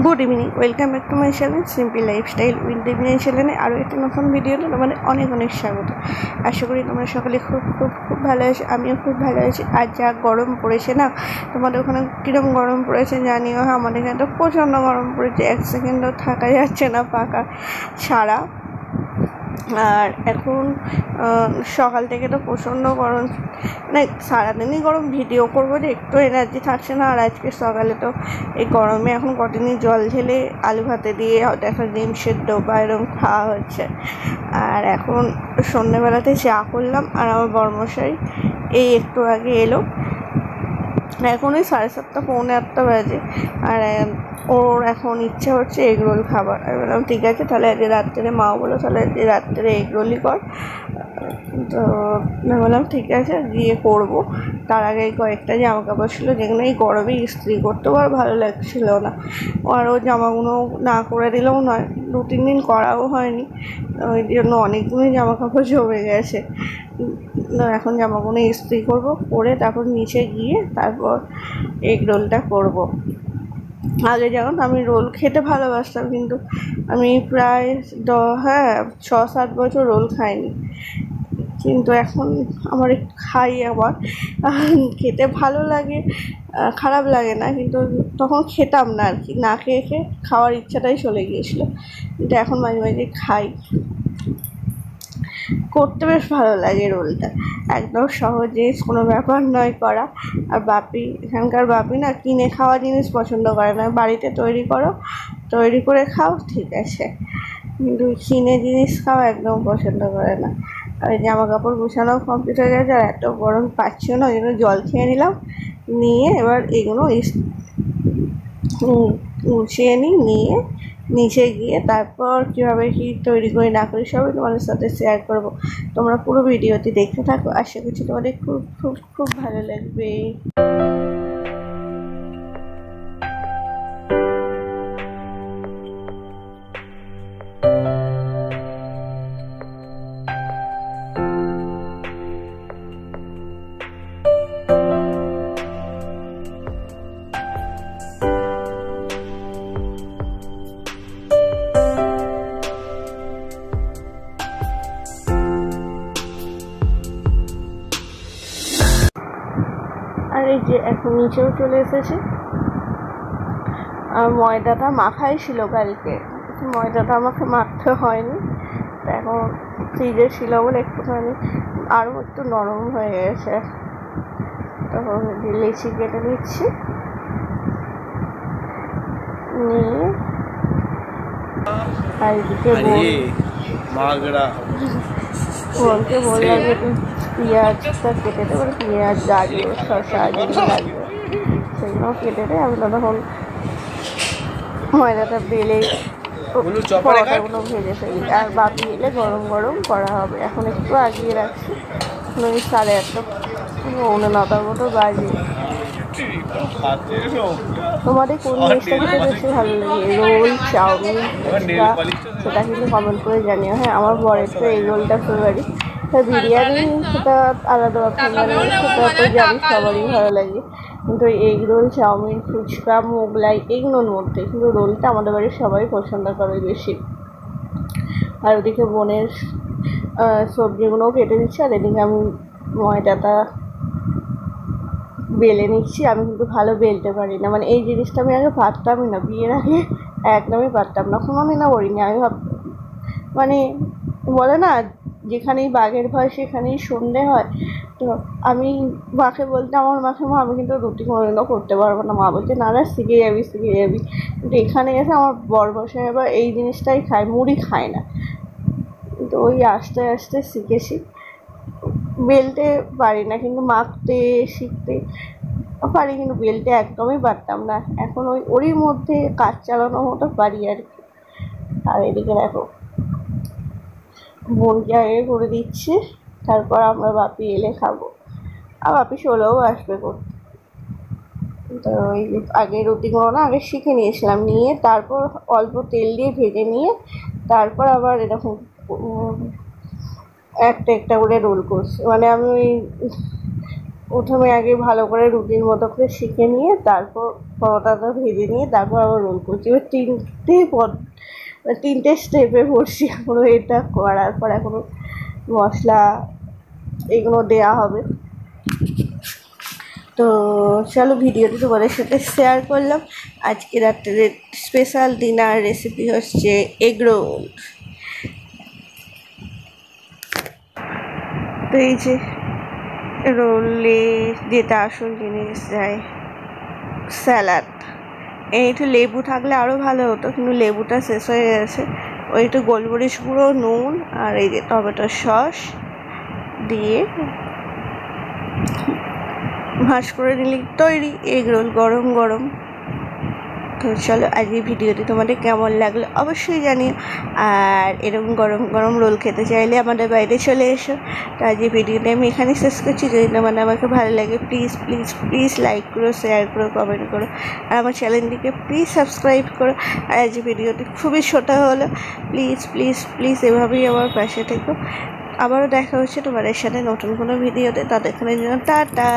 Good evening, welcome back to my channel simple lifestyle with Debina চ্যানেলে আরও একটি নতুন ভিডিওতে তোমাদের অনেক অনেক স্বাগত। আশা করি তোমরা সকলে খুব খুব খুব ভালো আছো, আমিও খুব ভালো আছি। আর যা গরম পড়েছে না, তোমাদের ওখানে কীরকম গরম পড়েছে জানিও। আমাদের এখানে তো প্রচণ্ড গরম পড়েছে, এক সেকেন্ডও থাকা যাচ্ছে না পাকা ছাড়া। আর এখন সকাল থেকে তো প্রচণ্ড গরম, মানে সারাদিনই গরম, ভিডিও করবো যে একটু এনার্জি থাকছে না। আর আজকে সকালে তো এই গরমে এখন কতদিনই জল ঢেলে আলু ভাতে দিয়ে হয়তো একটা ডিম সেদ্ধ বা এরকম খাওয়া হচ্ছে। আর এখন সন্ধ্যেবেলাতে চা করলাম, আর আমার বড়মশাই এই একটু আগে এলো। এখন ওই 7:30 পৌনে 8টা বাজে। আর ওর এখন ইচ্ছা হচ্ছে এগরোল খাবার। আমি বললাম ঠিক আছে, তাহলে আজকে রাত্রে, মাও বলো তাহলে আজকে রাত্রে এগরোলই কর। তো আমি বললাম ঠিক আছে, গিয়ে করবো। তার আগে কয়েকটা জামা কাপড় ছিল যেগুলো এই গরমে ইস্ত্রি করতেও আর ভালো লাগছিল না। আর ও জামাগুলো না করে দিলেও নয়, 2-3 দিন করাও হয়নি, ওই জন্য অনেকগুলোই জামা কাপড় জমে গেছে। এখন জামাগুলো ইস্ত্রি করবো, করে তারপর নিচে গিয়ে তারপর এগ রোলটা করবো। আগে যেমন আমি রোল খেতে ভালোবাসতাম, কিন্তু আমি প্রায় 6-7 বছর রোল খাইনি। কিন্তু এখন আমার একটু খাই, আবার খেতে ভালো লাগে, খারাপ লাগে না। কিন্তু তখন খেতাম না আর কি, না খেয়ে খেয়ে খাওয়ার ইচ্ছাটাই চলে গিয়েছিলো। কিন্তু এখন মাঝে মাঝে খাই, করতে বেশ ভালো লাগে রোলটা, একদম সহজে, কোনো ব্যাপার নয় করা। আর বাপি, এখানকার বাপি না কিনে খাওয়া জিনিস পছন্দ করে না, বাড়িতে তৈরি করো, তৈরি করে খাও ঠিক আছে, কিন্তু কিনে জিনিস খাওয়া একদম পছন্দ করে না। আর জামা কাপড় গুছানো কমপ্লিট হয়ে গেছে, আর এত গরম পাচ্ছিও না, ওই জন্য জল খেয়ে নিলাম, নিয়ে এবার এগুলো গুছিয়ে নিয়ে নিচে গিয়ে তারপর কীভাবে কী তৈরি করি না করি সবই তোমাদের সাথে শেয়ার করব। তোমরা পুরো ভিডিওটি দেখতে থাকো, আশা করছি তোমাদের খুব খুব খুব ভালো লাগবে। আর এই যে এখন নিচেও চলে এসেছে। আর ময়দাটা মাখাই ছিল কালকে, ময়দাটা আমাকে মাখতে হয়নি, এখন ফ্রিজে ছিল বলে একটুখানি আরও একটু নরম হয়ে গেছে। তখন লেচি কেটে নিচ্ছি, নিয়ে আর এদিকে বোনকে বললাম যে পেঁয়াজটা কেটে দেবো, পেঁয়াজ, গাজর, শসা যেগুলো লাগবে সেগুলো কেটে দেয়। আমি তখন ময়দাটা বেলে পরোটাগুলো ভেজে ফেলি, আর বাকি এলে গরম গরম করা হবে। এখন একটু আগিয়ে রাখছি, ওই 8:30 পৌনে 9টার মতো বাজে। তোমাদের কোন জিনিসটা খেতে বেশি ভালো লাগে, রোল, চাউমিন, ফুচকা, সেটা কিন্তু কমেন্ট করে জানিও। হ্যাঁ, আমার বরের তো এই রোলটা ফেভারিট। বিরিয়ানি সেটা আলাদা ব্যাপার, সেটা তো জানি সবারই ভালো লাগে, কিন্তু egg roll, chowmein, phuchka, Mughlai এগুলোর মধ্যে কিন্তু রোলটা আমাদের বাড়ির সবাই পছন্দ করে বেশি। আর ওদিকে বোনের সবজিগুলোও কেটে দিচ্ছি, আর এদিকে আমি ময়দাটা বেলে নিচ্ছি। আমি কিন্তু ভালো বেলতে পারি না, মানে এই জিনিসটা আমি আগে পারতামই না, বিয়ের আগে একদমই পারতাম না, কোনোদিন না করিনি। আমি মানে বলে না, যেখানেই বাঘের ভয় সেখানেই সন্ধে হয়। তো আমি মাকে বলতে, আমার মাকে, মা আমি কিন্তু রুটি কোনোদিনও করতে পারবো না। মা বলছে না না, শিখে যাবি শিখে যাবি। কিন্তু এখানে এসে আমার বড়মশাই আবার এই জিনিসটাই খায়, মুড়ি খায় না, কিন্তু ওই আস্তে আস্তে শিখেছি। বেলতে পারি না, কিন্তু মাখতে শিখতে পারি, কিন্তু বেলতে একদমই পারতাম না। এখন ওরই মধ্যে কাজ চালানোর মতো পারি আর কি। আর এদিকে দেখো বোনকে আগে করে দিচ্ছে, তারপর আমরা বাপি এলে খাবো, আর বাপি চলেও আসবে করতে। তো ওই আগে রুটিগুলো না আগে শিখে নিয়েছিলাম, নিয়ে তারপর অল্প তেল দিয়ে ভেজে নিয়ে তারপর আবার এরকম একটা একটা করে রোল করছি। মানে আমি ওই প্রথমে আগে ভালো করে রুটির মতো করে শিখে নিয়ে তারপর পরোটাটা ভেজে নিয়ে তারপর আবার রোল করছি। এবার তিনটে স্টেপে পড়ছি এখনও। এটা করার পর এখনও মশলা এগুলো দেওয়া হবে। তো চলো ভিডিওটি তোমাদের সাথে শেয়ার করলাম। আজকে রাত্রের স্পেশাল ডিনার রেসিপি হচ্ছে এগ রোল। তো এই যে রোলে যেটা আসল জিনিস যায় স্যালাড, একটু লেবু থাকলে আরও ভালো হতো, কিন্তু লেবুটা শেষ হয়ে গেছে। ওই একটু গোলমরিচ গুঁড়ো, নুন আর এই যে টমেটো সস দিয়ে ভাঁজ করে নিলে তৈরি এগ রোল গরম গরম। তো চলো আজকে ভিডিওটি তোমাদের কেমন লাগলো অবশ্যই জানিও। আর এরকম গরম গরম রোল খেতে চাইলে আমাদের বাইরে চলে এসো। তো আজকে ভিডিওটি আমি এখানে শেষ করছি। যদি না মানে আমাকে ভালো লাগে প্লিজ প্লিজ প্লিজ লাইক করো, শেয়ার করো, কমেন্ট করো, আর আমার চ্যানেলটিকে প্লিজ সাবস্ক্রাইব করো। আর আজকে ভিডিওটি খুবই ছোটো হলো, প্লিজ প্লিজ প্লিজ এভাবেই আমার পাশে থেকো। আবারও দেখা হচ্ছে তোমাদের সাথে নতুন কোনো ভিডিওতে। ততক্ষণের জন্য টাটা।